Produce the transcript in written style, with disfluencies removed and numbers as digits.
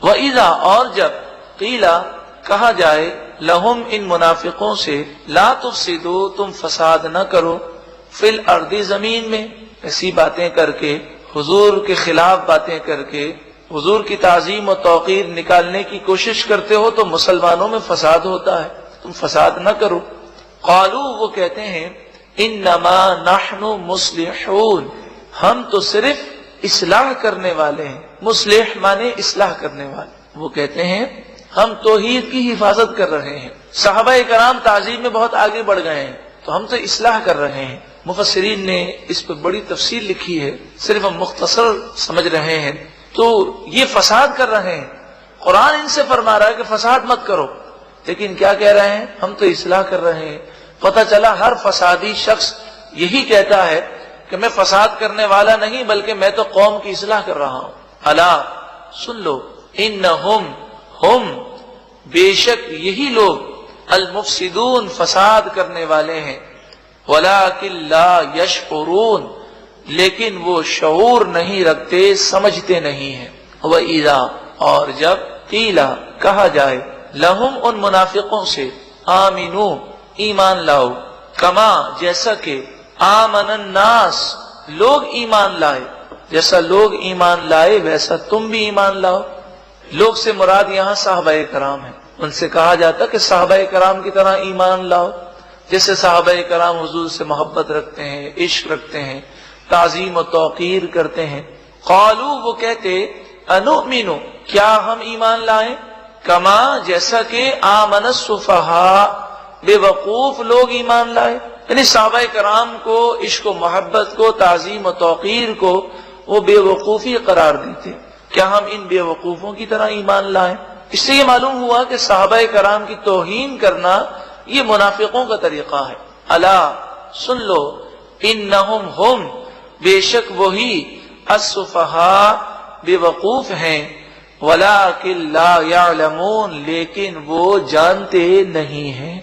وَإِذَا اور جب قیلا کہا جائے لہم ان منافقوں سے لا تفسدوا تم فساد نہ کرو فی الارض زمین میں، ایسی باتیں کر کے، حضور کے خلاف باتیں کر کے، حضور کی تعظیم و توقیر نکالنے کی کوشش کرتے ہو تو مسلمانوں میں فساد ہوتا ہے، تم فساد نہ کرو۔ قالو وہ کہتے ہیں انما نحن مصلحون، ہم تو صرف اصلاح کرنے والے ہیں، مصلح مانے اصلاح کرنے والے۔ وہ کہتے ہیں ہم توحید کی حفاظت کر رہے ہیں، صحابہ کرام تعظیم میں بہت آگے بڑھ گئے ہیں تو ہم تو اصلاح کر رہے ہیں۔ مفسرین نے اس پر بڑی تفصیل لکھی ہے، صرف ہم مختصر سمجھ رہے ہیں۔ تو یہ فساد کر رہے ہیں، قرآن ان سے فرما رہا ہے کہ فساد مت کرو، لیکن کیا کہہ رہے ہیں؟ ہم تو اصلاح کر رہے ہیں۔ پتہ چلا ہر فسادی شخص یہی کہتا ہے کہ میں فساد کرنے والا نہیں بلکہ میں تو قوم کی اصلاح کر رہا ہوں۔ الا سن لو، انہم ہم بے شک یہی لوگ المفسدون فساد کرنے والے ہیں، ولکن لا یشعرون لیکن وہ شعور نہیں رکھتے، سمجھتے نہیں ہیں۔ وَإِذَا اور جب قیلا کہا جائے لہم ان منافقوں سے آمنو ایمان لاؤ، کما جیسا کہ آمن الناس لوگ ایمان لائے، جیسا لوگ ایمان لائے ویسا تم بھی ایمان لاؤ۔ لوگ سے مراد یہاں صحابہ کرام ہیں، ان سے کہا جاتا کہ صحابہ کرام کی طرح ایمان لاؤ، جیسے صحابہ کرام حضور سے محبت رکھتے ہیں، عشق رکھتے ہیں، تعظیم و توقیر کرتے ہیں۔ قالو وہ کہتے انؤمن کیا ہم ایمان لائیں، کما جیسا کہ آمن السفہاء بے وقوف لوگ ایمان لائے، یعنی صحابہ کرام کو عشق و محبت کو، تعظیم و توقیر کو وہ بے وقوفی قرار دیتے، کیا ہم ان بے وقوفوں کی طرح ایمان لائیں؟ اس سے یہ معلوم ہوا کہ صحابہ کرام کی توہین کرنا یہ منافقوں کا طریقہ ہے۔ الا سن لو انہم ہم بے شک وہی السفہاء بے وقوف ہیں، ولکن لا یعلمون لیکن وہ جانتے نہیں ہیں۔